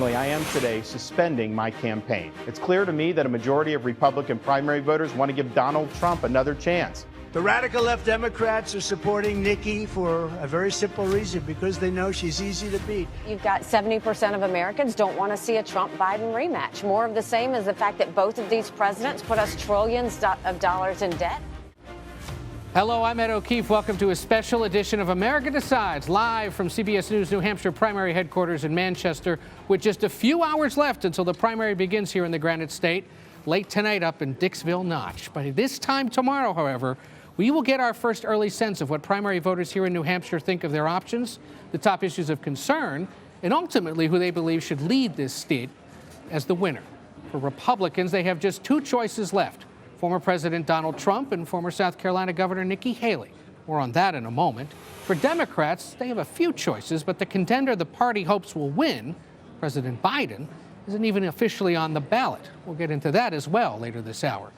I am today suspending my campaign. It's clear to me that a majority of Republican primary voters want to give Donald Trump another chance. The radical left Democrats are supporting Nikki for a very simple reason, because they know she's easy to beat. You've got 70% of Americans don't want to see a Trump-Biden rematch. More of the same is the fact that both of these presidents put us trillions of dollars in debt. Hello, I'm Ed O'Keefe. Welcome to a special edition of America Decides, live from CBS News New Hampshire primary headquarters in Manchester, with just a few hours left until the primary begins here in the Granite State, late tonight up in Dixville Notch. By this time tomorrow, however, we will get our first early sense of what primary voters here in New Hampshire think of their options, the top issues of concern, and ultimately who they believe should lead this state as the winner. For Republicans, they have just two choices left: former President Donald Trump and former South Carolina Governor Nikki Haley. More on that in a moment. For Democrats, they have a few choices, but the contender the party hopes will win, President Biden, isn't even officially on the ballot. We'll get into that as well later this hour.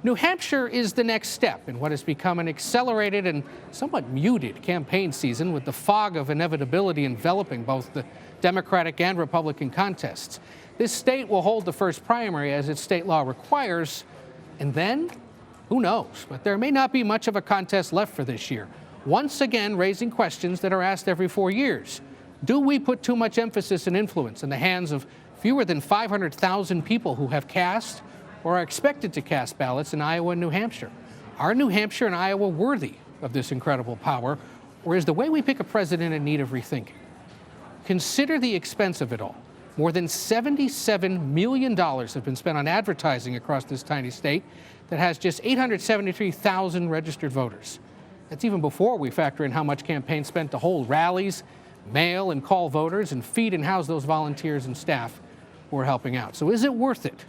New Hampshire is the next step in what has become an accelerated and somewhat muted campaign season, with the fog of inevitability enveloping both the Democratic and Republican contests. This state will hold the first primary as its state law requires, and then, who knows? But there may not be much of a contest left for this year, once again raising questions that are asked every 4 years. Do we put too much emphasis and influence in the hands of fewer than 500,000 people who have cast or are expected to cast ballots in Iowa and New Hampshire? Are New Hampshire and Iowa worthy of this incredible power, or is the way we pick a president in need of rethinking? Consider the expense of it all. More than $77 million have been spent on advertising across this tiny state that has just 873,000 registered voters. That's even before we factor in how much campaigns spent to hold rallies, mail and call voters, and feed and house those volunteers and staff who are helping out. So is it worth it?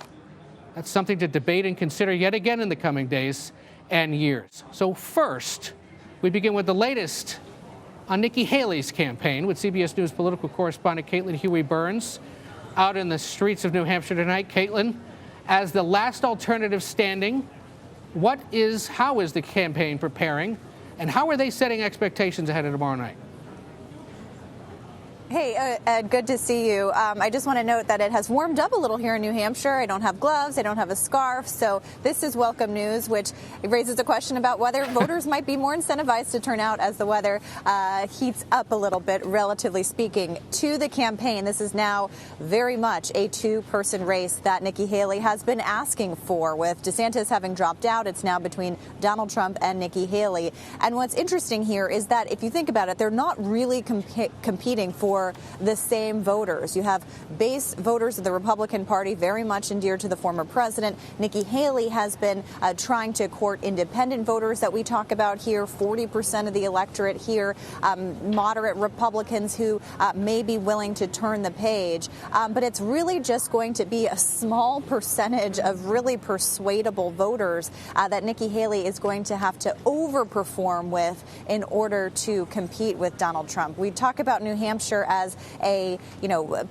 That's something to debate and consider yet again in the coming days and years. So first, we begin with the latest on Nikki Haley's campaign with CBS News political correspondent Caitlin Huey-Burns out in the streets of New Hampshire tonight. Caitlin, as the last alternative standing, how is the campaign preparing, and how are they setting expectations ahead of tomorrow night? Hey, Ed, good to see you. I just want to note that it has warmed up a little here in New Hampshire. I don't have gloves. I don't have a scarf. So this is welcome news, which raises a question about whether voters might be more incentivized to turn out as the weather heats up a little bit, relatively speaking. To the campaign, this is now very much a two-person race that Nikki Haley has been asking for. With DeSantis having dropped out, it's now between Donald Trump and Nikki Haley. And what's interesting here is that if you think about it, they're not really competing for the same voters. You have base voters of the Republican Party very much endeared to the former president. Nikki Haley has been trying to court independent voters that we talk about here, 40% of the electorate here, moderate Republicans who may be willing to turn the page. But it's really just going to be a small percentage of really persuadable voters that Nikki Haley is going to have to overperform with in order to compete with Donald Trump. We talk about New Hampshire as a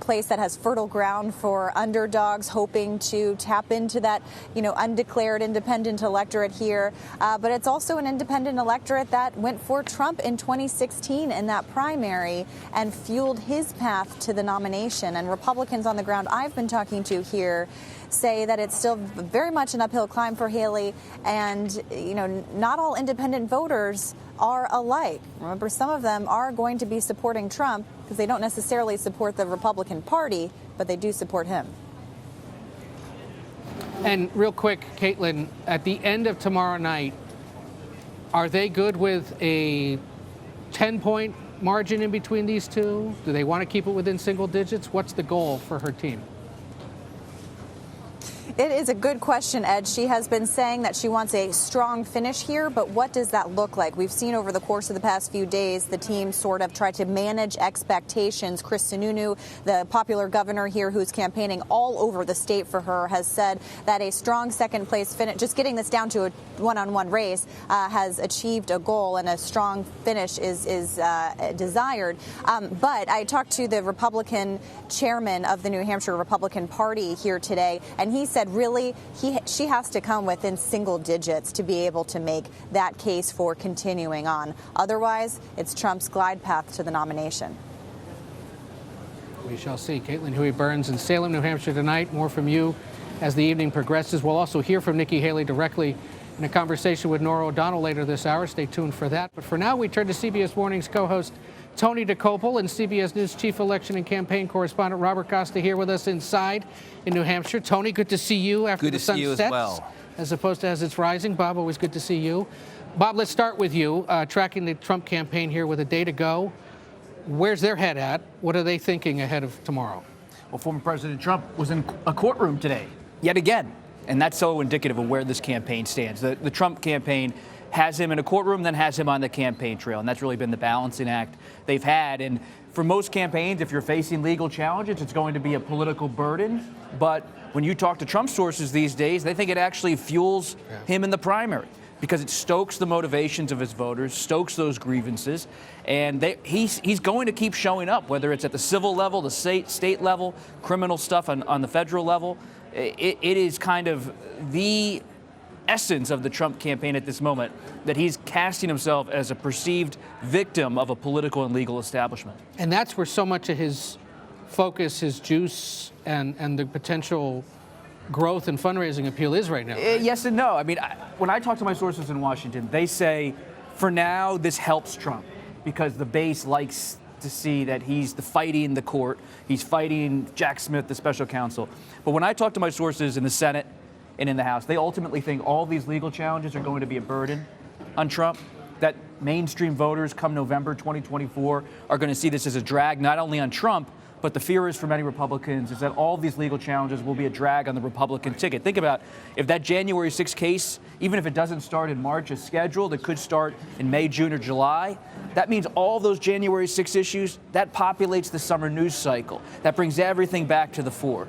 place that has fertile ground for underdogs hoping to tap into that undeclared independent electorate here, but it's also an independent electorate that went for Trump in 2016 in that primary and fueled his path to the nomination. And Republicans on the ground I've been talking to here say that it's still very much an uphill climb for Haley, and not all independent voters are alike. Remember, some of them are going to be supporting Trump because they don't necessarily support the Republican Party, but they do support him. And real quick, Caitlin, at the end of tomorrow night, are they good with a 10-point margin in between these two? Do they want to keep it within single digits? What's the goal for her team? It is a good question, Ed. She has been saying that she wants a strong finish here, but what does that look like? We've seen over the course of the past few days the team sort of try to manage expectations. Chris Sununu, the popular governor here who's campaigning all over the state for her, has said that a strong second-place finish, just getting this down to a one-on-one race, has achieved a goal, and a strong finish is desired. But I talked to the Republican chairman of the New Hampshire Republican Party here today, and he said really she has to come within single digits to be able to make that case for continuing on. Otherwise, it's Trump's glide path to the nomination. We shall see. Caitlin Huey-Burns in Salem, New Hampshire tonight. More from you as the evening progresses. We'll also hear from Nikki Haley directly in a conversation with Norah O'Donnell later this hour. Stay tuned for that. But for now, we turn to CBS Mornings co-host Tony DeCopel and CBS News chief election and campaign correspondent Robert Costa here with us inside in New Hampshire. Tony, good to see you after the sun sets, as opposed to as it's rising. Bob, always good to see you. Bob, let's start with you, tracking the Trump campaign here with a day to go. Where's their head at? What are they thinking ahead of tomorrow? Well, former President Trump was in a courtroom today, yet again. And that's so indicative of where this campaign stands. The Trump campaign has him in a courtroom, then has him on the campaign trail. And that's really been the balancing act they've had. And for most campaigns, if you're facing legal challenges, it's going to be a political burden. But when you talk to Trump sources these days, they think it actually fuels him in the primary, because it stokes the motivations of his voters, stokes those grievances, and he's going to keep showing up, whether it's at the civil level, the state level, criminal stuff on the federal level. It is kind of the essence of the Trump campaign at this moment, that he's casting himself as a perceived victim of a political and legal establishment. And that's where so much of his focus, his juice, and the potential growth and fundraising appeal is right now. Right? Yes and no. I mean, when I talk to my sources in Washington, they say, for now, this helps Trump because the base likes to see that he's fighting the court. He's fighting Jack Smith, the special counsel. But when I talk to my sources in the Senate and in the House, they ultimately think all these legal challenges are going to be a burden on Trump, that mainstream voters come November 2024 are going to see this as a drag not only on Trump, but the fear is for many Republicans is that all these legal challenges will be a drag on the Republican ticket. Think about if that January 6th case, even if it doesn't start in March as scheduled, it could start in May, June, or July. That means all those January 6 issues, that populates the summer news cycle. That brings everything back to the fore.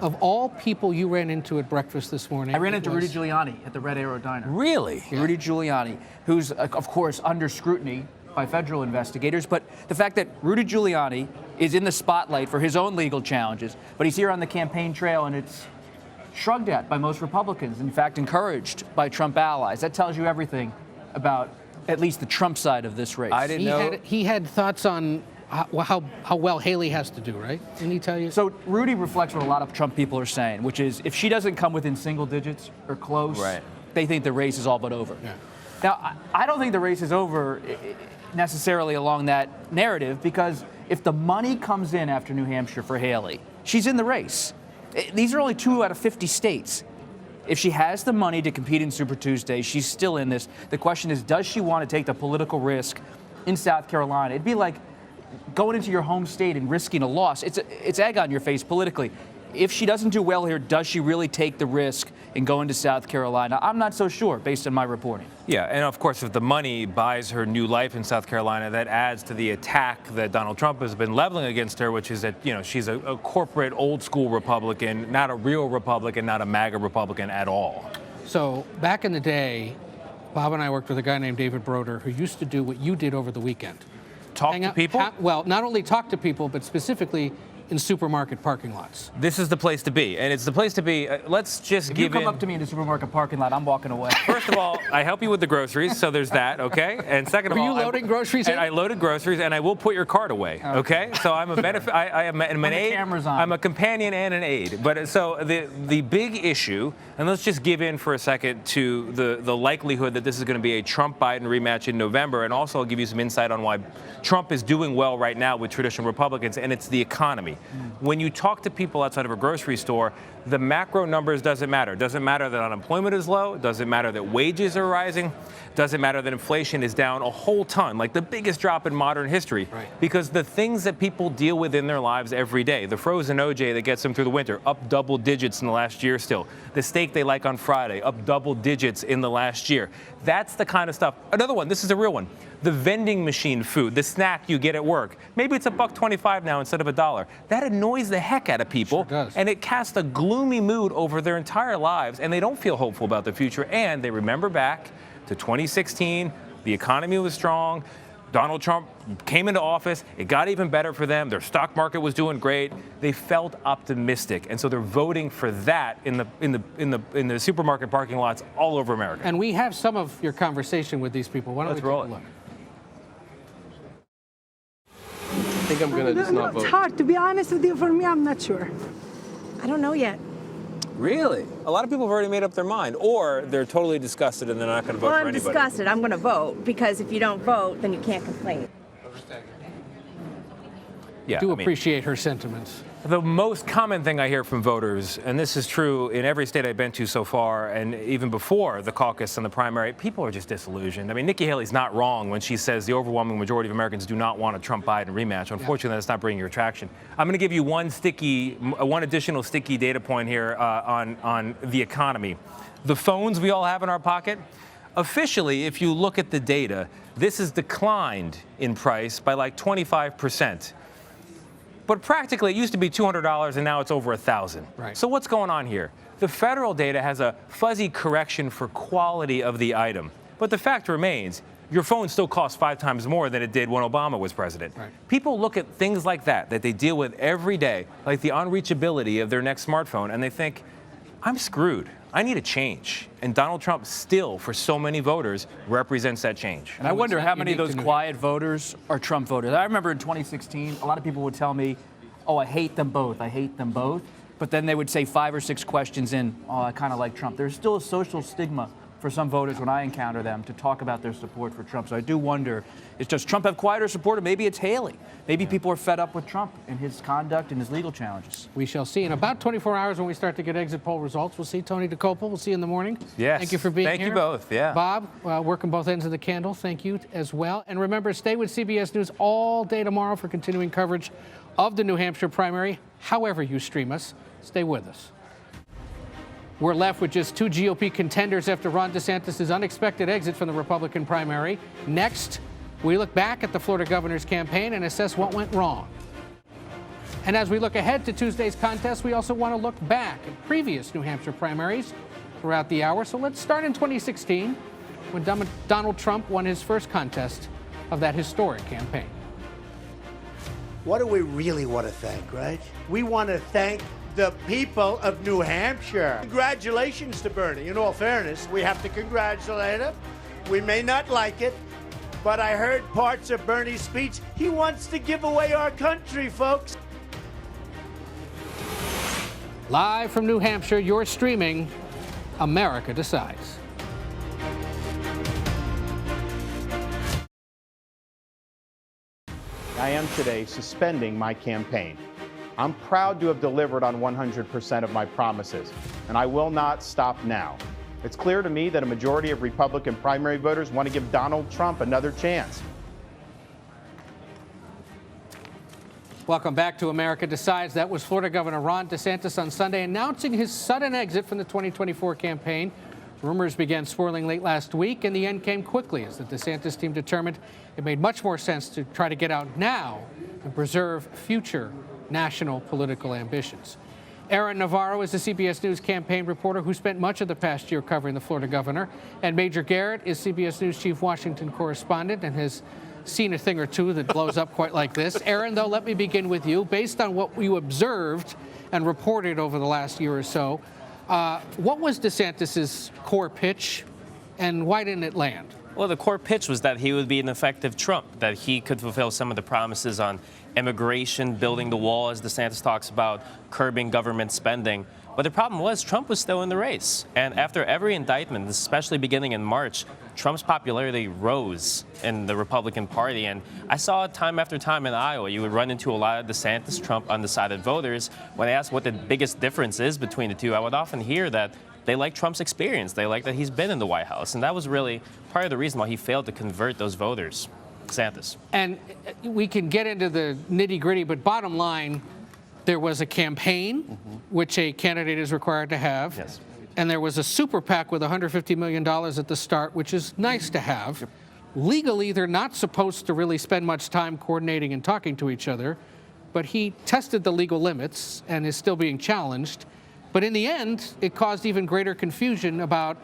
Of all people you ran into at breakfast this morning, I ran into Rudy Giuliani at the Red Arrow Diner. Really? Yeah. Rudy Giuliani, who's, of course, under scrutiny by federal investigators, but the fact that Rudy Giuliani is in the spotlight for his own legal challenges, but he's here on the campaign trail and it's shrugged at by most Republicans, in fact, encouraged by Trump allies. That tells you everything about at least the Trump side of this race. I didn't know. He had thoughts on how well Haley has to do, right? Didn't he tell you? So Rudy reflects what a lot of Trump people are saying, which is if she doesn't come within single digits or close, they think the race is all but over. Yeah. Now, I don't think the race is over necessarily along that narrative, because if the money comes in after New Hampshire for Haley, she's in the race. These are only 2 out of 50 states. If she has the money to compete in Super Tuesday, she's still in this. The question is, does she want to take the political risk in South Carolina? It'd be like going into your home state and risking a loss. It's egg on your face politically. If she doesn't do well here, does she really take the risk and go into South Carolina? I'm not so sure, based on my reporting. Yeah, and of course, if the money buys her new life in South Carolina, that adds to the attack that Donald Trump has been leveling against her, which is that, she's a corporate, old-school Republican, not a real Republican, not a MAGA Republican at all. So back in the day, Bob and I worked with a guy named David Broder who used to do what you did over the weekend. Talk to people? Well, not only talk to people, but specifically in supermarket parking lots. This is the place to be, and it's the place to be. Let's just if you come up to me in the supermarket parking lot, I'm walking away. First of all, I help you with the groceries, so there's that, okay? And second of all, are you loading groceries in? I loaded groceries, and I will put your cart away, okay? So I'm a benefit. I'm an aid. I'm a companion and an aid. But so the big issue, and let's just give in for a second to the likelihood that this is going to be a Trump-Biden rematch in November, and also I'll give you some insight on why Trump is doing well right now with traditional Republicans, and it's the economy. When you talk to people outside of a grocery store, the macro numbers doesn't matter. It doesn't matter that unemployment is low. It doesn't matter that wages are rising. It doesn't matter that inflation is down a whole ton, like the biggest drop in modern history. Right. Because the things that people deal with in their lives every day, the frozen OJ that gets them through the winter, up double digits in the last year still. The steak they like on Friday, up double digits in the last year. That's the kind of stuff. Another one, this is a real one. The vending machine food, the snack you get at work. Maybe it's $1.25 now instead of $1. That annoys the heck out of people. Sure does. And it casts a gloomy mood over their entire lives, and they don't feel hopeful about the future. And they remember back to 2016, the economy was strong. Donald Trump came into office. It got even better for them. Their stock market was doing great. They felt optimistic, and so they're voting for that in the supermarket parking lots all over America. And we have some of your conversation with these people. Why don't we take a look? The think I'm going to just not vote. It's hard. To be honest with you, for me, I'm not sure. I don't know yet. Really? A lot of people have already made up their mind, or they're totally disgusted and they're not going to vote for I'm anybody. disgusted. I'm going to vote, because if you don't vote, then you can't complain. Yeah, Do appreciate her sentiments. The most common thing I hear from voters, and this is true in every state I've been to so far, and even before the caucus and the primary, people are just disillusioned. I mean, Nikki Haley's not wrong when she says the overwhelming majority of Americans do not want a Trump-Biden rematch. Unfortunately, that's not bringing your traction. I'm going to give you one additional sticky data point here on the economy. The phones we all have in our pocket, officially, if you look at the data, this has declined in price by like 25%. But practically, it used to be $200, and now it's over $1,000. Right. So what's going on here? The federal data has a fuzzy correction for quality of the item. But the fact remains, your phone still costs 5 times more than it did when Obama was president. Right. People look at things like that they deal with every day, like the unreachability of their next smartphone, and they think, I'm screwed. I need a change. And Donald Trump still, for so many voters, represents that change. And I wonder how many of those quiet voters are Trump voters. I remember in 2016, a lot of people would tell me, oh, I hate them both. I hate them both. But then they would say 5 or 6 questions in, oh, I kind of like Trump. There's still a social stigma for some voters when I encounter them to talk about their support for Trump. So I do wonder, does Trump have quieter support, or maybe it's Haley? Maybe people are fed up with Trump and his conduct and his legal challenges. We shall see. In about 24 hours, when we start to get exit poll results, we'll see Tony DeCoppel. We'll see you in the morning. Yes. Thank you for being here. Thank you both. Yeah. Bob, working both ends of the candle. Thank you as well. And remember, stay with CBS News all day tomorrow for continuing coverage of the New Hampshire primary. However you stream us, stay with us. We're left with just 2 GOP contenders after Ron DeSantis' unexpected exit from the Republican primary. Next, we look back at the Florida governor's campaign and assess what went wrong. And as we look ahead to Tuesday's contest, we also want to look back at previous New Hampshire primaries throughout the hour. So let's start in 2016, when Donald Trump won his first contest of that historic campaign. What do we really want to thank, right? We want to thank the people of New Hampshire. Congratulations to Bernie. In all fairness, we have to congratulate him. We may not like it, but I heard parts of Bernie's speech. He wants to give away our country, folks. Live from New Hampshire, you're streaming America Decides. I am today suspending my campaign. I'm proud to have delivered on 100% of my promises, and I will not stop now. It's clear to me that a majority of Republican primary voters want to give Donald Trump another chance. Welcome back to America Decides. That was Florida Governor Ron DeSantis on Sunday announcing his sudden exit from the 2024 campaign. Rumors began swirling late last week, and the end came quickly as the DeSantis team determined it made much more sense to try to get out now and preserve future national political ambitions. Aaron Navarro is the CBS News campaign reporter who spent much of the past year covering the Florida governor, and Major Garrett is CBS News chief Washington correspondent and has seen a thing or two that blows up quite like this. Aaron, though, let me begin with you. Based on what you observed and reported over the last year or so, what was DeSantis's core pitch, and why didn't it land? Well, the core pitch was that he would be an effective Trump, that he could fulfill some of the promises on immigration, building the wall, as DeSantis talks about, curbing government spending. But the problem was Trump was still in the race. And after every indictment, especially beginning in March, Trump's popularity rose in the Republican Party. And I saw it time after time in Iowa. You would run into a lot of DeSantis, Trump undecided voters. When I asked what the biggest difference is between the two, I would often hear that they like Trump's experience. They like that he's been in the White House. And that was really part of the reason why he failed to convert those voters. DeSantis. And we can get into the nitty-gritty, but bottom line, there was a campaign, which a candidate is required to have. Yes. And there was a super PAC with $150 million at the start, which is nice to have. Yep. Legally, they're not supposed to really spend much time coordinating and talking to each other, but he tested the legal limits and is still being challenged. But in the end, it caused even greater confusion about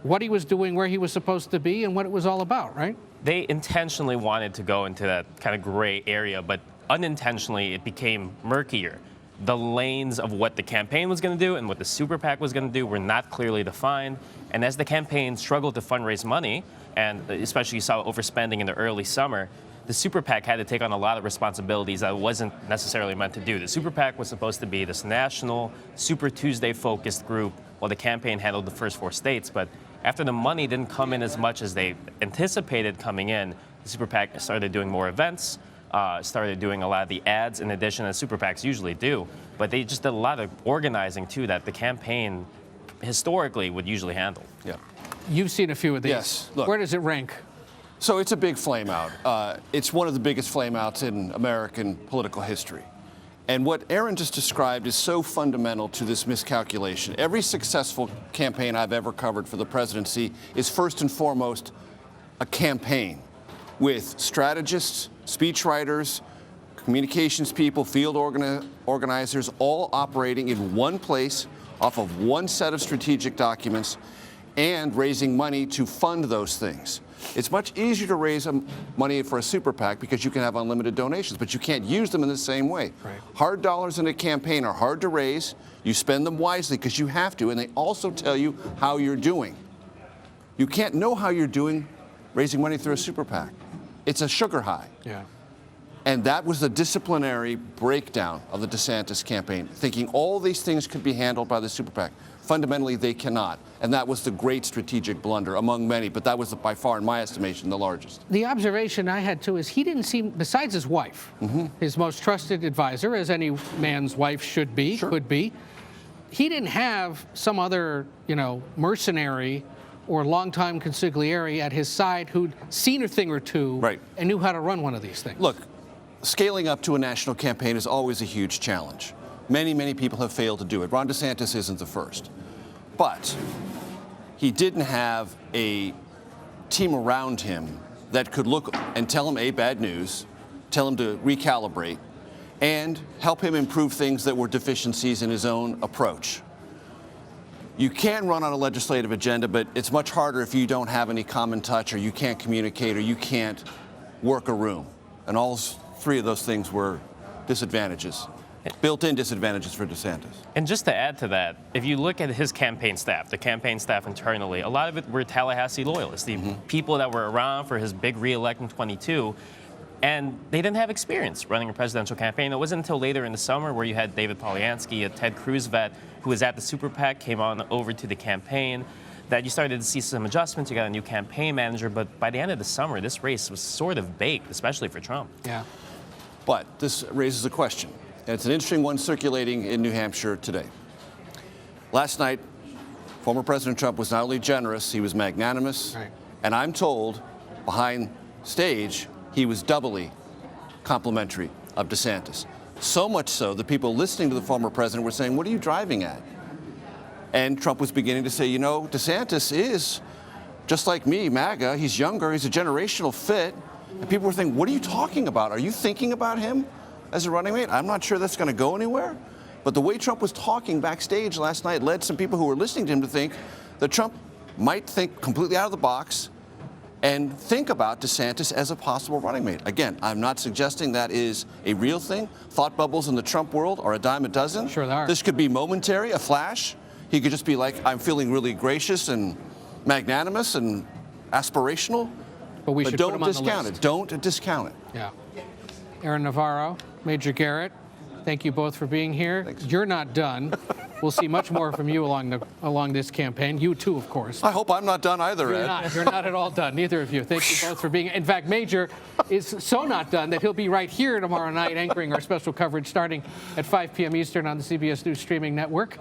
what he was doing, where he was supposed to be, and what it was all about, right? They intentionally wanted to go into that kind of gray area, but unintentionally it became murkier. The lanes of what the campaign was going to do and what the super PAC was going to do were not clearly defined. And as the campaign struggled to fundraise money, and especially you saw overspending in the early summer, the super PAC had to take on a lot of responsibilities that it wasn't necessarily meant to do. The super PAC was supposed to be this national, Super Tuesday-focused group while the campaign handled the first 4 states. But after the money didn't come in as much as they anticipated coming in, the super PAC started doing more events, started doing a lot of the ads in addition, as super PACs usually do. But they just did a lot of organizing, too, that the campaign historically would usually handle. Yeah. You've seen a few of these. Yes. Look, where does it rank? So it's a big flameout. It's one of the biggest flameouts in American political history. And what Aaron just described is so fundamental to this miscalculation. Every successful campaign I've ever covered for the presidency is first and foremost a campaign with strategists, speechwriters, communications people, field organizers, all operating in one place off of one set of strategic documents and raising money to fund those things. It's much easier to raise money for a super PAC because you can have unlimited donations, but you can't use them in the same way. Right. Hard dollars in a campaign are hard to raise. You spend them wisely because you have to, and they also tell you how you're doing. You can't know how you're doing raising money through a super PAC. It's a sugar high. Yeah. And that was the disciplinary breakdown of the DeSantis campaign, thinking all these things could be handled by the super PAC. Fundamentally, they cannot. And that was the great strategic blunder among many, but that was by far, in my estimation, the largest. The observation I had, too, is he didn't seem, besides his wife, his most trusted advisor, as any man's wife should be, could be, he didn't have some other, mercenary or longtime consigliere at his side who'd seen a thing or two and knew how to run one of these things. Look, scaling up to a national campaign is always a huge challenge. Many, many people have failed to do it. Ron DeSantis isn't the first. But he didn't have a team around him that could look and tell him bad news, tell him to recalibrate, and help him improve things that were deficiencies in his own approach. You can run on a legislative agenda, but it's much harder if you don't have any common touch, or you can't communicate, or you can't work a room. And all 3 of those things were disadvantages. Built-in disadvantages for DeSantis. And just to add to that, if you look at his campaign staff, the campaign staff internally, a lot of it were Tallahassee loyalists, the people that were around for his big re-elect in 22, and they didn't have experience running a presidential campaign. It wasn't until later in the summer where you had David Polyansky, a Ted Cruz vet, who was at the super PAC, came on over to the campaign, that you started to see some adjustments. You got a new campaign manager, but by the end of the summer, this race was sort of baked, especially for Trump. Yeah. But this raises a question. And it's an interesting one circulating in New Hampshire today. Last night, former President Trump was not only generous, he was magnanimous. Right. And I'm told, behind stage, he was doubly complimentary of DeSantis. So much so that people listening to the former president were saying, "What are you driving at?" And Trump was beginning to say, DeSantis is just like me, MAGA. He's younger. He's a generational fit. And people were thinking, what are you talking about? Are you thinking about him as a running mate? I'm not sure that's going to go anywhere. But the way Trump was talking backstage last night led some people who were listening to him to think that Trump might think completely out of the box and think about DeSantis as a possible running mate. Again, I'm not suggesting that is a real thing. Thought bubbles in the Trump world are a dime a dozen. Sure they are. This could be momentary, a flash. He could just be like, I'm feeling really gracious and magnanimous and aspirational. But we should don't put him on discount the list. it. Don't discount it. Yeah. Aaron Navarro, Major Garrett, thank you both for being here. Thanks. You're not done. We'll see much more from you along this campaign. You too, of course. I hope I'm not done either, Ed. You're not at all done, neither of you. Thank you both for being. In fact, Major is so not done that he'll be right here tomorrow night anchoring our special coverage starting at 5 p.m. Eastern on the CBS News Streaming Network.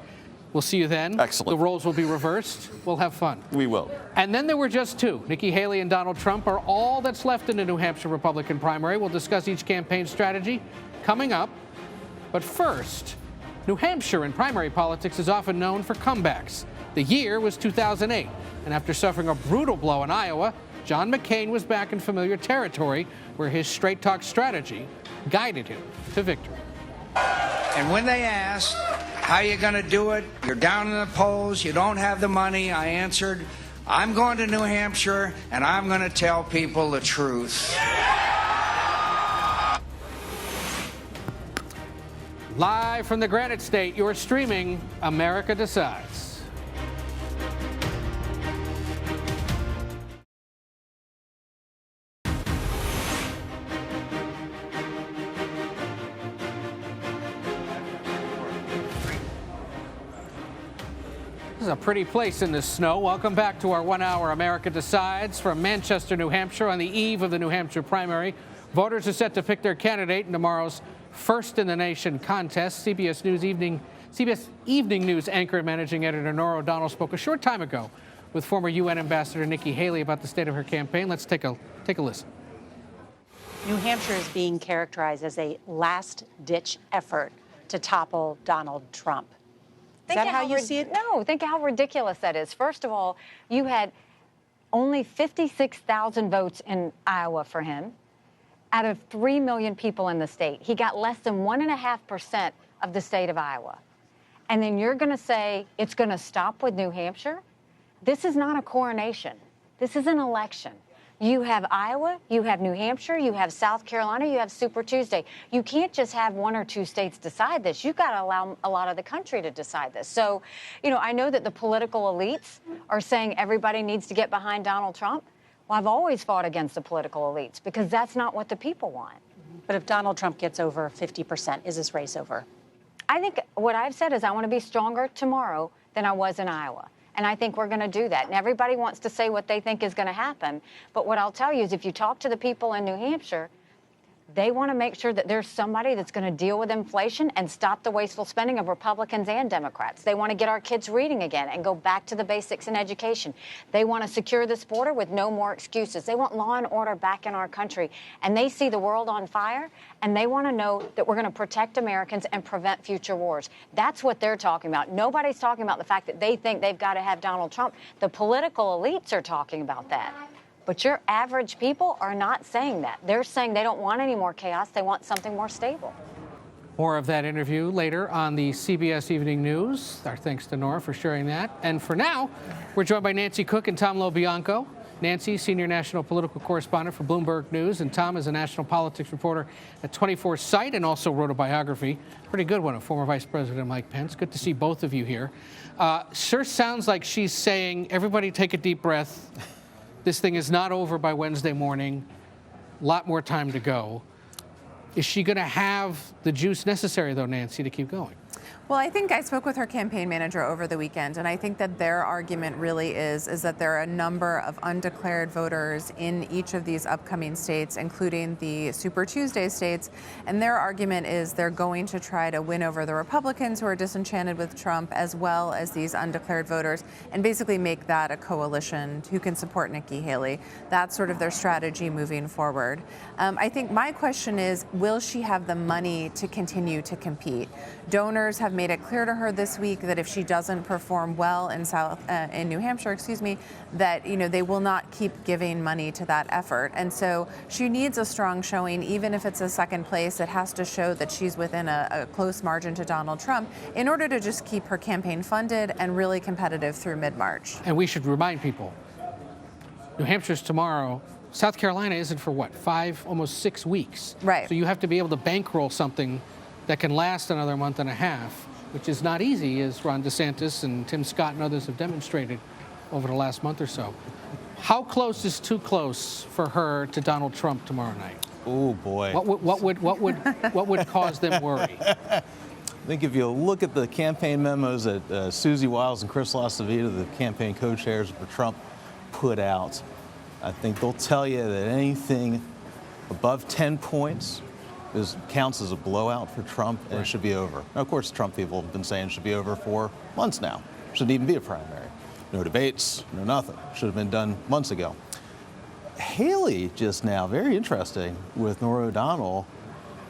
We'll see you then. Excellent. The roles will be reversed. We'll have fun. We will. And then there were just 2. Nikki Haley and Donald Trump are all that's left in the New Hampshire Republican primary. We'll discuss each campaign strategy coming up. But first, New Hampshire in primary politics is often known for comebacks. The year was 2008, and after suffering a brutal blow in Iowa, John McCain was back in familiar territory where his straight talk strategy guided him to victory. And when they asked, how you going to do it? You're down in the polls, you don't have the money. I answered, I'm going to New Hampshire, and I'm going to tell people the truth. Live from the Granite State, you're streaming America Decides. This is a pretty place in the snow. Welcome back to our 1 hour America Decides from Manchester, New Hampshire. On the eve of the New Hampshire primary, voters are set to pick their candidate in tomorrow's First in the Nation contest. CBS Evening News anchor and managing editor Norah O'Donnell spoke a short time ago with former UN Ambassador Nikki Haley about the state of her campaign. Let's take a listen. New Hampshire is being characterized as a last-ditch effort to topple Donald Trump. Is that how you see it? No, think how ridiculous that is. First of all, you had only 56,000 votes in Iowa for him out of 3 million people in the state. He got less than 1.5% of the state of Iowa. And then you're going to say it's going to stop with New Hampshire? This is not a coronation. This is an election. You have Iowa, you have New Hampshire, you have South Carolina, you have Super Tuesday. You can't just have 1 or 2 states decide this. You've got to allow a lot of the country to decide this. So, I know that the political elites are saying everybody needs to get behind Donald Trump. Well, I've always fought against the political elites because that's not what the people want. But if Donald Trump gets over 50%, is this race over? I think what I've said is I want to be stronger tomorrow than I was in Iowa. And I think we're going to do that. And everybody wants to say what they think is going to happen. But what I'll tell you is if you talk to the people in New Hampshire, they want to make sure that there's somebody that's going to deal with inflation and stop the wasteful spending of Republicans and Democrats. They want to get our kids reading again and go back to the basics in education. They want to secure this border with no more excuses. They want law and order back in our country. And they see the world on fire, and they want to know that we're going to protect Americans and prevent future wars. That's what they're talking about. Nobody's talking about the fact that they think they've got to have Donald Trump. The political elites are talking about that. But your average people are not saying that. They're saying they don't want any more chaos. They want something more stable. More of that interview later on the CBS Evening News. Our thanks to Norah for sharing that. And for now, we're joined by Nancy Cook and Tom LoBianco. Nancy, senior national political correspondent for Bloomberg News, and Tom is a national politics reporter at 24 Site and also wrote a biography, pretty good one, of former Vice President Mike Pence. Good to see both of you here. Sure sounds like she's saying, everybody take a deep breath. This thing is not over by Wednesday morning. A lot more time to go. Is she going to have the juice necessary, though, Nancy, to keep going? Well, I think I spoke with her campaign manager over the weekend, and I think that their argument really is that there are a number of undeclared voters in each of these upcoming states, including the Super Tuesday states, and their argument is they're going to try to win over the Republicans who are disenchanted with Trump, as well as these undeclared voters, and basically make that a coalition who can support Nikki Haley. That's sort of their strategy moving forward. I think my question is, will she have the money to continue to compete? Donors have made it clear to her this week that if she doesn't perform well in New Hampshire, that they will not keep giving money to that effort. And so she needs a strong showing, even if it's a second place. It has to show that she's within a close margin to Donald Trump in order to just keep her campaign funded and really competitive through mid-March. And we should remind people, New Hampshire's tomorrow. South Carolina isn't for what, 5, almost 6 weeks. Right. So you have to be able to bankroll something that can last another month and a half, which is not easy, as Ron DeSantis and Tim Scott and others have demonstrated over the last month or so. How close is too close for her to Donald Trump tomorrow night? Oh boy. What would cause them worry? I think if you look at the campaign memos that Susie Wiles and Chris LaCivita, the campaign co-chairs for Trump, put out, I think they'll tell you that anything above 10 points counts as a blowout for Trump, and it should be over. Now, of course, Trump people have been saying it should be over for months now. Shouldn't even be a primary. No debates, no nothing. Should have been done months ago. Haley just now, very interesting, with Norah O'Donnell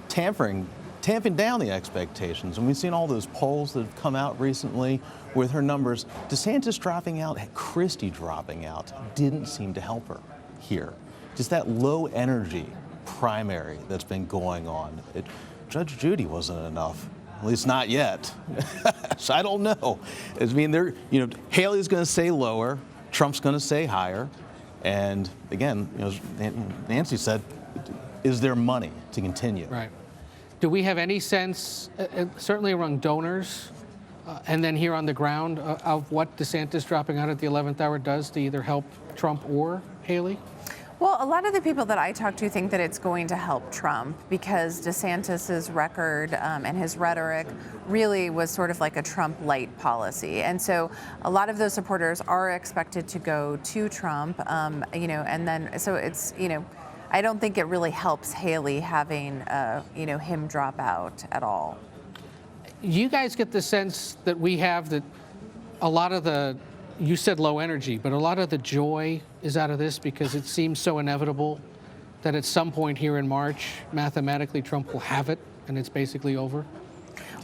tamping down the expectations. And we've seen all those polls that have come out recently with her numbers. DeSantis dropping out, Christie dropping out, didn't seem to help her here. Just that low energy primary that's been going on. Judge Judy wasn't enough, at least not yet. So I don't know. I mean, Haley's going to say lower, Trump's going to say higher, and again, Nancy said, is there money to continue? Right. Do we have any sense, certainly among donors, and then here on the ground, of what DeSantis dropping out at the 11th hour does to either help Trump or Haley? Well, a lot of the people that I talk to think that it's going to help Trump because DeSantis's record and his rhetoric really was sort of like a Trump light policy. And so a lot of those supporters are expected to go to Trump, and then so it's, I don't think it really helps Haley having, him drop out at all. You guys get the sense that we have that a lot of the, you said low energy, but a lot of the joy is out of this because it seems so inevitable that at some point here in March, mathematically, Trump will have it and it's basically over?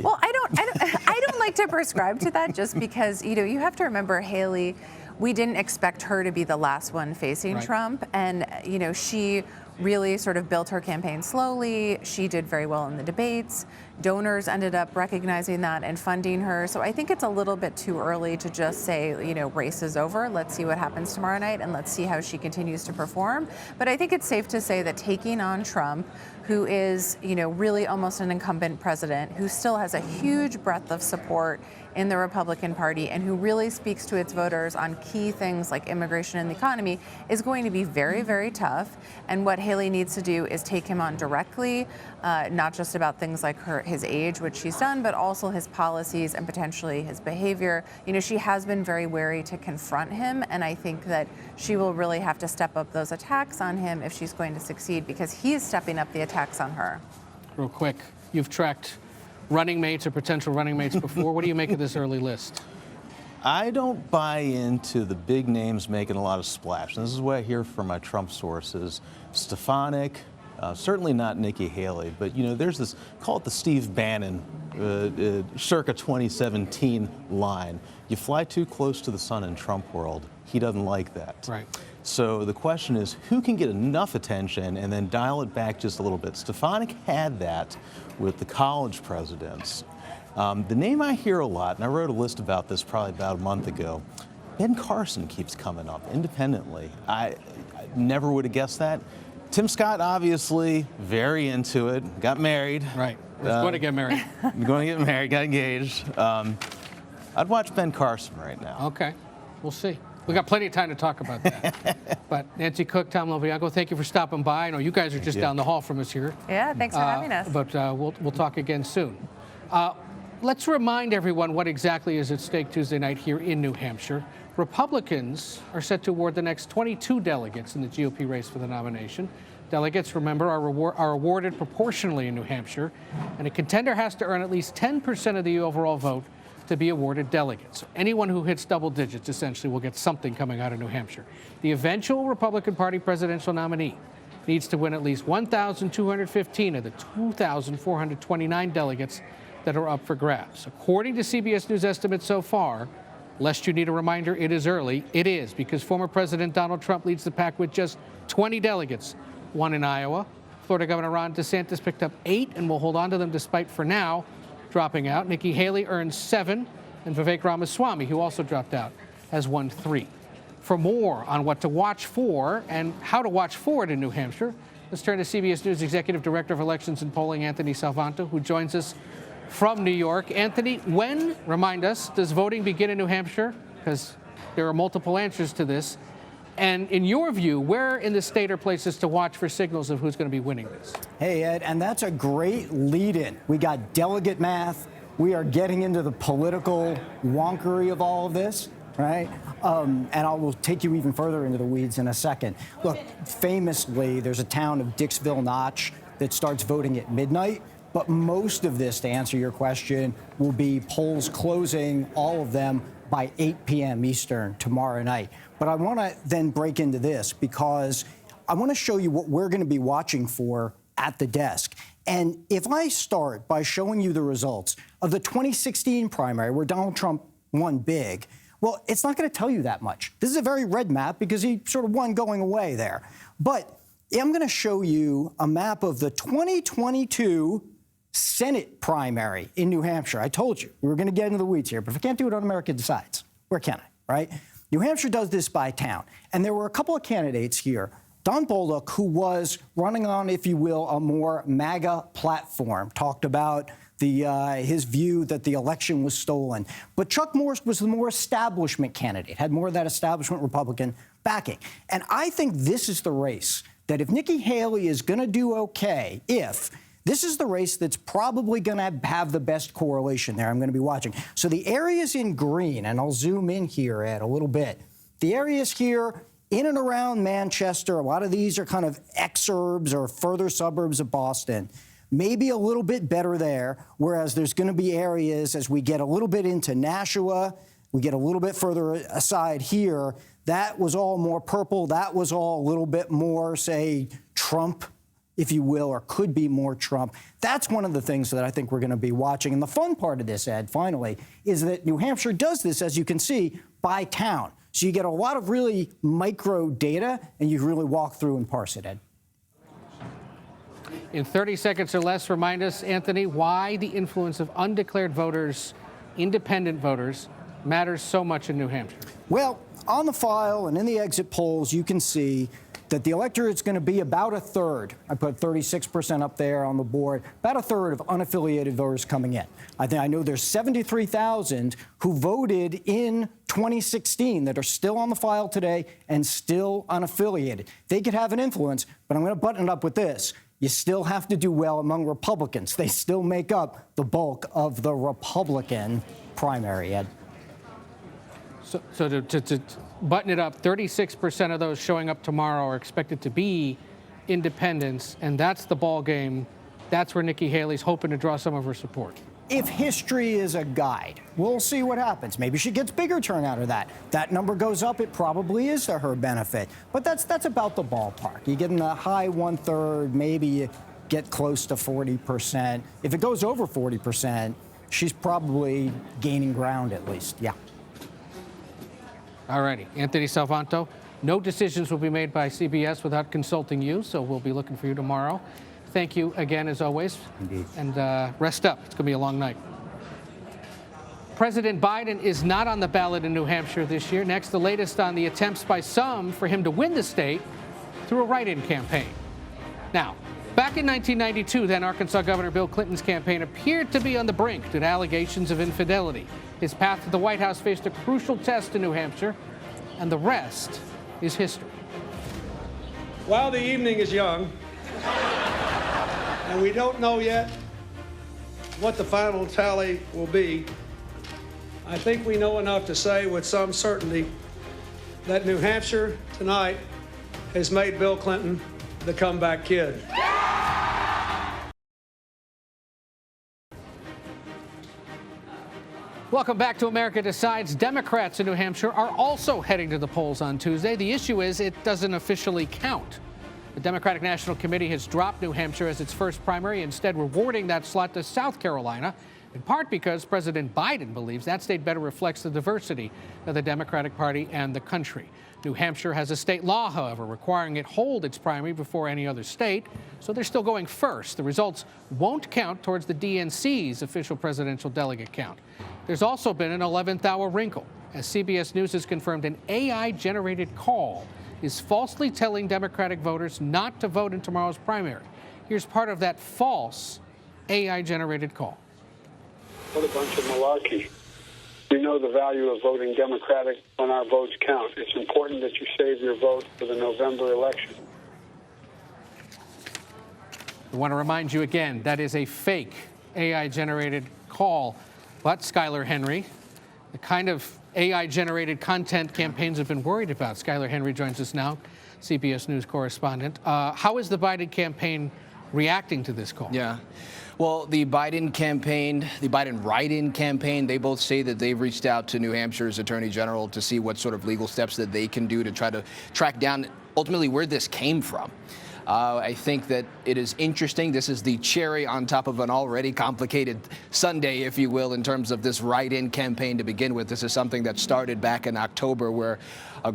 Well, I don't like to prescribe to that just because, you have to remember Haley, we didn't expect her to be the last one facing Trump. And, she really sort of built her campaign slowly. She did very well in the debates. Donors ended up recognizing that and funding her. So I think it's a little bit too early to just say, race is over. Let's see what happens tomorrow night and let's see how she continues to perform. But I think it's safe to say that taking on Trump, who is, really almost an incumbent president, who still has a huge breadth of support in the Republican Party and who really speaks to its voters on key things like immigration and the economy, is going to be very, very tough. And what Haley needs to do is take him on directly, not just about things like his age, which she's done, but also his policies and potentially his behavior. She has been very wary to confront him, and I think that she will really have to step up those attacks on him if she's going to succeed, because he is stepping up the attacks on her. Real quick, you've tracked running mates or potential running mates before. What do you make of this early list? I don't buy into the big names making a lot of splash. And this is what I hear from my Trump sources. Stefanik, certainly not Nikki Haley, but there's this, call it the Steve Bannon circa 2017 line. You fly too close to the sun in Trump world. He doesn't like that. Right. So the question is, who can get enough attention and then dial it back just a little bit? Stefanik had that with the college presidents. The name I hear a lot, and I wrote a list about this probably about a month ago, Ben Carson keeps coming up independently. I never would have guessed that. Tim Scott, obviously, very into it, got married. Right, he's going to get married. Going to get married, got engaged. I'd watch Ben Carson right now. Okay, we'll see. We got plenty of time to talk about that. But Nancy Cook, Tom Loviago, thank you for stopping by. I know you guys are just down the hall from us here. Yeah, thanks for having us. But we'll talk again soon. Let's remind everyone what exactly is at stake Tuesday night here in New Hampshire. Republicans are set to award the next 22 delegates in the GOP race for the nomination. Delegates, remember, are awarded proportionally in New Hampshire, and a contender has to earn at least 10% of the overall vote to be awarded delegates. So anyone who hits double digits essentially will get something coming out of New Hampshire. The eventual Republican Party presidential nominee needs to win at least 1,215 of the 2,429 delegates that are up for grabs. According to CBS News estimates so far, lest you need a reminder, it is early. It is, because former President Donald Trump leads the pack with just 20 delegates, one in Iowa. Florida Governor Ron DeSantis picked up 8 and will hold on to them despite, for now, dropping out. Nikki Haley earns 7, and Vivek Ramaswamy, who also dropped out, has won 3. For more on what to watch for and how to watch for it in New Hampshire, let's turn to CBS News Executive Director of Elections and Polling, Anthony Salvanto, who joins us from New York. Anthony, when, remind us, does voting begin in New Hampshire? Because there are multiple answers to this. And in your view, where in the state are places to watch for signals of who's going to be winning this? Hey, Ed, and that's a great lead-in. We got delegate math. We are getting into the political wonkery of all of this, right? And I will take you even further into the weeds in a second. Look, famously, there's a town of Dixville Notch that starts voting at midnight. But most of this, to answer your question, will be polls closing, all of them, by 8 p.m. Eastern tomorrow night. But I want to then break into this because I want to show you what we're going to be watching for at the desk. And if I start by showing you the results of the 2016 primary where Donald Trump won big, well, it's not going to tell you that much. This is a very red map because he sort of won going away there. But I'm going to show you a map of the 2022 Senate primary in New Hampshire. I told you we were going to get into the weeds here, but if I can't do it on America Decides, where can I, right? New Hampshire does this by town. And there were a couple of candidates here Don Bolduc, who was running on, if you will, a more MAGA platform, talked about his view that the election was stolen. But Chuck Morse was the more establishment candidate, had more of that establishment Republican backing. And I think this is the race that if Nikki Haley is going to do okay, this is the race that's probably going to have the best correlation there. I'm going to be watching. So the areas in green, and I'll zoom in here, Ed, a little bit. The areas here in and around Manchester, a lot of these are kind of exurbs or further suburbs of Boston. Maybe a little bit better there, whereas there's going to be areas as we get a little bit into Nashua, we get a little bit further aside here, that was all more purple, that was all a little bit more, say, Trump, if you will, or could be more Trump. That's one of the things that I think we're going to be watching. And the fun part of this, Ed, finally, is that New Hampshire does this, as you can see, by town. So you get a lot of really micro data, and you really walk through and parse it, Ed. In 30 seconds or less, remind us, Anthony, why the influence of undeclared voters, independent voters, matters so much in New Hampshire. Well, on the file and in the exit polls, you can see that the electorate's going to be about a third. I put 36% up there on the board, about a third of unaffiliated voters coming in. I know there's 73,000 who voted in 2016 that are still on the file today and still unaffiliated. They could have an influence, but I'm going to button it up with this. You still have to do well among Republicans. They still make up the bulk of the Republican primary, Ed. So to button it up, 36% of those showing up tomorrow are expected to be independents, and that's the ball game. That's where Nikki Haley's hoping to draw some of her support. If history is a guide, we'll see what happens. Maybe she gets bigger turnout of that. That number goes up, it probably is to her benefit. But that's about the ballpark. You get in the high one-third, maybe you get close to 40%. If it goes over 40%, she's probably gaining ground at least, yeah. All righty, Anthony Salvanto. No decisions will be made by CBS without consulting you, so we'll be looking for you tomorrow. Thank you again, as always. Indeed. And rest up. It's going to be a long night. President Biden is not on the ballot in New Hampshire this year. Next, the latest on the attempts by some for him to win the state through a write-in campaign. Now, back in 1992, then Arkansas Governor Bill Clinton's campaign appeared to be on the brink due to allegations of infidelity. His path to the White House faced a crucial test in New Hampshire, and the rest is history. While the evening is young, and we don't know yet what the final tally will be, I think we know enough to say with some certainty that New Hampshire tonight has made Bill Clinton the comeback kid. Welcome back to America Decides. Democrats in New Hampshire are also heading to the polls on Tuesday. The issue is it doesn't officially count. The Democratic National Committee has dropped New Hampshire as its first primary, instead rewarding that slot to South Carolina, in part because President Biden believes that state better reflects the diversity of the Democratic Party and the country. New Hampshire has a state law, however, requiring it hold its primary before any other state, so they're still going first. The results won't count towards the DNC's official presidential delegate count. There's also been an 11th hour wrinkle, as CBS News has confirmed an AI-generated call is falsely telling Democratic voters not to vote in tomorrow's primary. Here's part of that false AI-generated call. What a bunch of malarkey. We know the value of voting Democratic when our votes count. It's important that you save your vote for the November election. I want to remind you again, that is a fake AI-generated call. But Skylar Henry, the kind of AI-generated content campaigns have been worried about. Skylar Henry joins us now, CBS News correspondent. How is the Biden campaign reacting to this call? Yeah. Well, the Biden campaign, the Biden write-in campaign, they both say that they've reached out to New Hampshire's Attorney General to see what sort of legal steps that they can do to try to track down ultimately where this came from. I think that it is interesting. This is the cherry on top of an already complicated sundae, if you will, in terms of this write-in campaign to begin with. This is something that started back in October, where a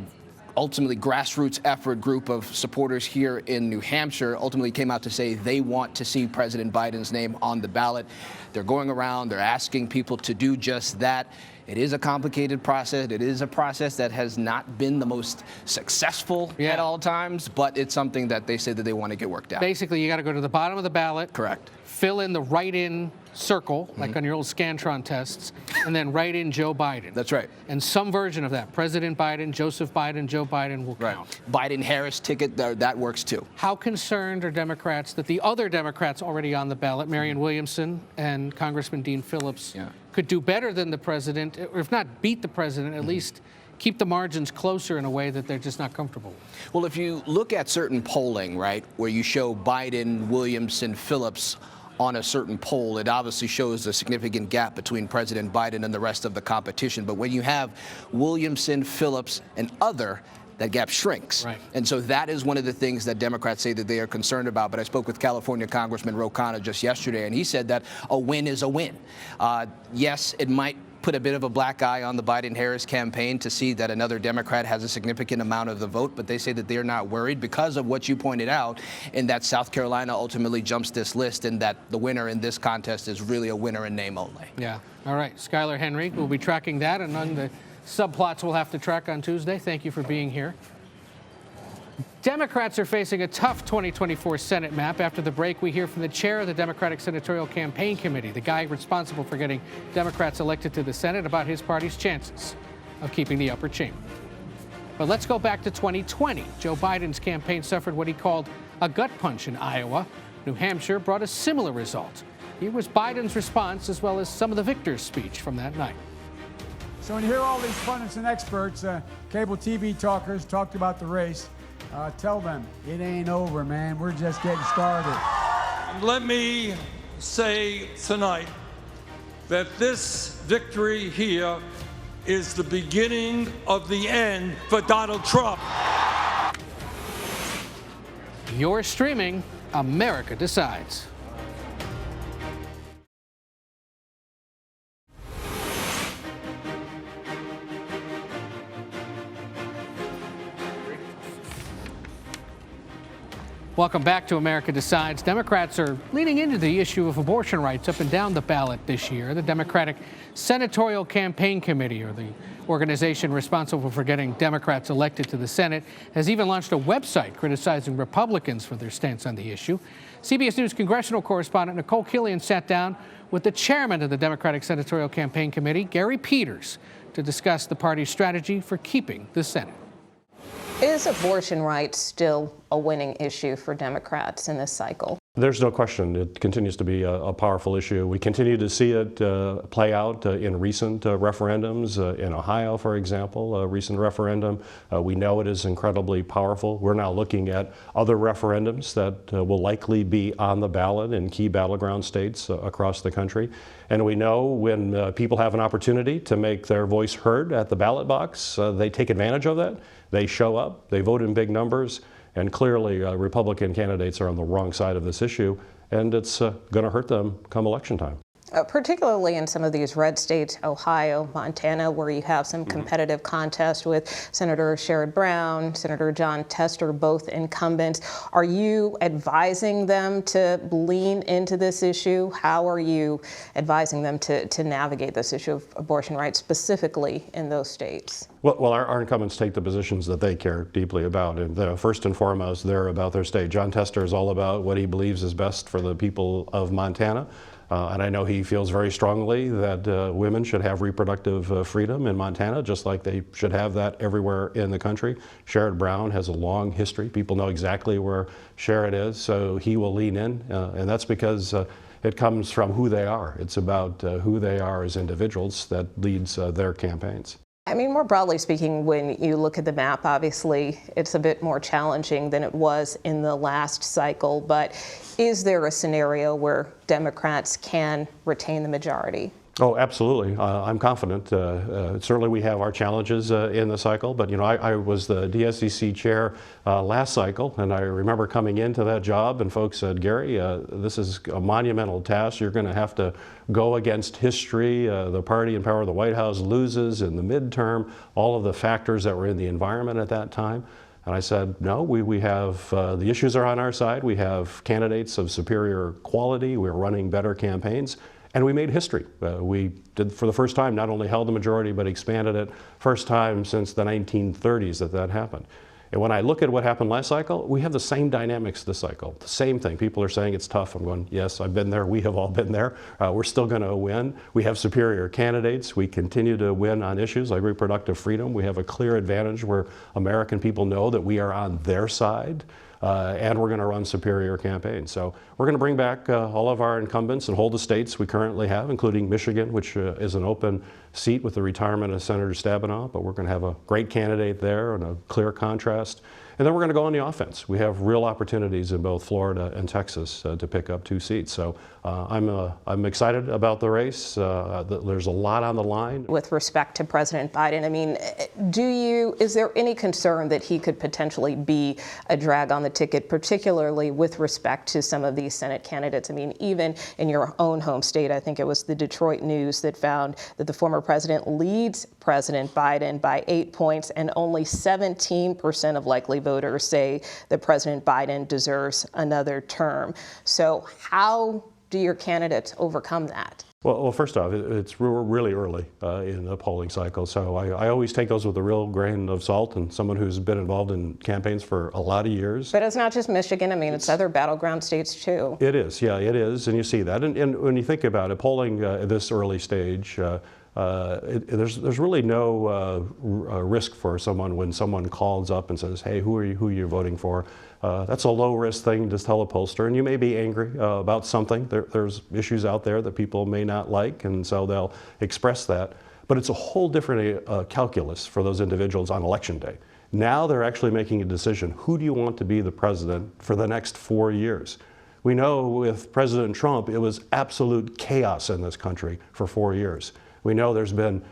ultimately grassroots effort group of supporters here in New Hampshire ultimately came out to say they want to see President Biden's name on the ballot. They're going around, they're asking people to do just that. It is a complicated process. It is a process that has not been the most successful at all times, but it's something that they say that they want to get worked out. Basically, you got to go to the bottom of the ballot. Correct. Fill in the write-in circle, like on your old Scantron tests, and then write in Joe Biden. That's right. And some version of that, President Biden, Joseph Biden, Joe Biden will count. Biden-Harris ticket, that works too. How concerned are Democrats that the other Democrats already on the ballot, Marianne Williamson and Congressman Dean Phillips, could do better than the president, or if not beat the president, at least keep the margins closer in a way that they're just not comfortable with? Well, if you look at certain polling, right, where you show Biden, Williamson, Phillips on a certain poll, it obviously shows a significant gap between President Biden and the rest of the competition. But when you have Williamson, Phillips, and other, that gap shrinks. Right. And so that is one of the things that Democrats say that they are concerned about. But I spoke with California Congressman Ro Khanna just yesterday, and he said that a win is a win. Yes, it might put a bit of a black eye on the Biden-Harris campaign to see that another Democrat has a significant amount of the vote, but they say that they're not worried because of what you pointed out, in that South Carolina ultimately jumps this list, and that the winner in this contest is really a winner in name only. Yeah. All right. Skylar Henry, we'll be tracking that, and on the subplots we'll have to track on Tuesday. Thank you for being here. Democrats are facing a tough 2024 Senate map. After the break, we hear from the chair of the Democratic Senatorial Campaign Committee, the guy responsible for getting Democrats elected to the Senate, about his party's chances of keeping the upper chamber. But let's go back to 2020. Joe Biden's campaign suffered what he called a gut punch in Iowa. New Hampshire brought a similar result. Here was Biden's response, as well as some of the victor's speech from that night. So when you hear all these pundits and experts, cable TV talkers talked about the race, tell them it ain't over, man. We're just getting started. Let me say tonight that this victory here is the beginning of the end for Donald Trump. You're streaming America Decides. Welcome back to America Decides. Democrats are leaning into the issue of abortion rights up and down the ballot this year. The Democratic Senatorial Campaign Committee, or the organization responsible for getting Democrats elected to the Senate, has even launched a website criticizing Republicans for their stance on the issue. CBS News congressional correspondent Nicole Killian sat down with the chairman of the Democratic Senatorial Campaign Committee, Gary Peters, to discuss the party's strategy for keeping the Senate. Is abortion rights still a winning issue for Democrats in this cycle? There's no question. It continues to be a powerful issue. We continue to see it play out in recent referendums. In Ohio, for example, a recent referendum. We know it is incredibly powerful. We're now looking at other referendums that will likely be on the ballot in key battleground states across the country. And we know when people have an opportunity to make their voice heard at the ballot box, they take advantage of that. They show up, they vote in big numbers, and clearly Republican candidates are on the wrong side of this issue, and it's going to hurt them come election time. Particularly in some of these red states, Ohio, Montana, where you have some competitive contest with Senator Sherrod Brown, Senator Jon Tester, both incumbents. Are you advising them to lean into this issue? How are you advising them to navigate this issue of abortion rights, specifically in those states? Well, our incumbents take the positions that they care deeply about, and first and foremost, they're about their state. Jon Tester is all about what he believes is best for the people of Montana. And I know he feels very strongly that women should have reproductive freedom in Montana, just like they should have that everywhere in the country. Sherrod Brown has a long history. People know exactly where Sherrod is, so he will lean in. And that's because it comes from who they are. It's about who they are as individuals that leads their campaigns. I mean, more broadly speaking, when you look at the map, obviously it's a bit more challenging than it was in the last cycle, but is there a scenario where Democrats can retain the majority? Oh, absolutely. I'm confident. Certainly we have our challenges in the cycle, but I was the DSCC chair last cycle, and I remember coming into that job and folks said, Gary, this is a monumental task. You're going to have to go against history. The party in power of the White House loses in the midterm, all of the factors that were in the environment at that time. And I said, no, we have, the issues are on our side. We have candidates of superior quality. We're running better campaigns. And we made history. We did, for the first time, not only held the majority, but expanded it. First time since the 1930s that happened. And when I look at what happened last cycle, we have the same dynamics this cycle. The same thing. People are saying it's tough. I'm going, yes, I've been there. We have all been there. We're still going to win. We have superior candidates. We continue to win on issues like reproductive freedom. We have a clear advantage where American people know that we are on their side. And we're going to run superior campaigns. So we're going to bring back all of our incumbents and hold the states we currently have, including Michigan, which is an open seat with the retirement of Senator Stabenow, but we're going to have a great candidate there and a clear contrast. And then we're going to go on the offense. We have real opportunities in both Florida and Texas to pick up 2 seats. So I'm excited about the race. There's a lot on the line. With respect to President Biden, I mean, is there any concern that he could potentially be a drag on the ticket, particularly with respect to some of these Senate candidates? I mean, even in your own home state, I think it was the Detroit News that found that the former president leads President Biden by 8 points, and only 17% of likely voters say that President Biden deserves another term. So how do your candidates overcome that? Well, first off, it's really early in the polling cycle, so I always take those with a real grain of salt, and someone who's been involved in campaigns for a lot of years. But it's not just Michigan. I mean, it's other battleground states, too. It is, yeah, it is, and you see that. And when you think about it, polling at this early stage, there's really no risk for someone when someone calls up and says, hey, who are you voting for? That's a low-risk thing to tell a pollster, and you may be angry about something. There's issues out there that people may not like, and so they'll express that. But it's a whole different calculus for those individuals on Election Day. Now they're actually making a decision. Who do you want to be the president for the next 4 years? We know with President Trump, it was absolute chaos in this country for 4 years. We know there's been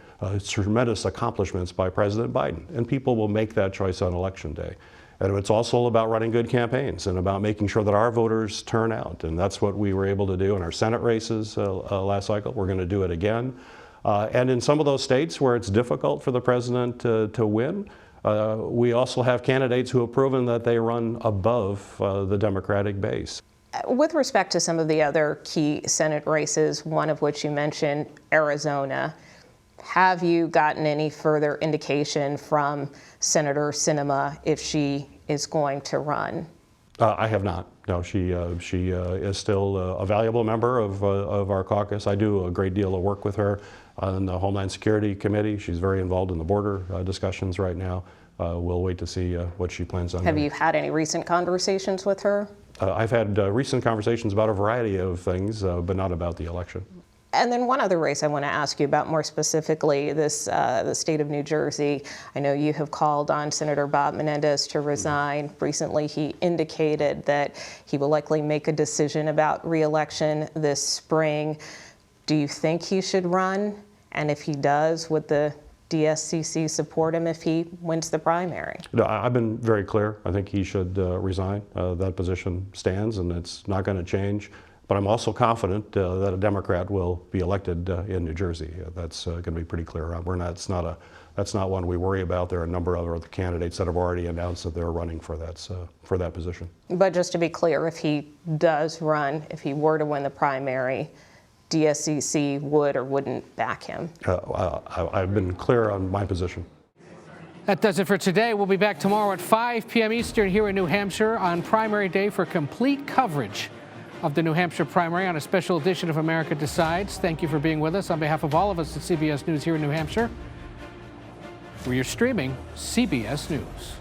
tremendous accomplishments by President Biden, and people will make that choice on Election Day. And it's also about running good campaigns and about making sure that our voters turn out. And that's what we were able to do in our Senate races last cycle. We're going to do it again. And in some of those states where it's difficult for the president to win, we also have candidates who have proven that they run above the Democratic base. With respect to some of the other key Senate races, one of which you mentioned, Arizona, have you gotten any further indication from Senator Sinema if she is going to run? I have not. No, she is still a valuable member of our caucus. I do a great deal of work with her on the Homeland Security Committee. She's very involved in the border discussions right now. We'll wait to see what she plans on doing. Have you had any recent conversations with her? I've had recent conversations about a variety of things, but not about the election. And then one other race I want to ask you about more specifically, the state of New Jersey. I know you have called on Senator Bob Menendez to resign. Recently, he indicated that he will likely make a decision about re-election this spring. Do you think he should run? And if he does, would the DSCC support him if he wins the primary? No, I've been very clear. I think he should resign. That position stands, and it's not going to change. But I'm also confident that a Democrat will be elected in New Jersey. That's going to be pretty clear. That's not one we worry about. There are a number of other candidates that have already announced that they're running for that position. But just to be clear, if he does run, if he were to win the primary, DSCC would or wouldn't back him? I've been clear on my position. That does it for today. We'll be back tomorrow at 5 p.m. Eastern here in New Hampshire on primary day for complete coverage of the New Hampshire primary on a special edition of America Decides. Thank you for being with us on behalf of all of us at CBS News here in New Hampshire, where you're streaming CBS News.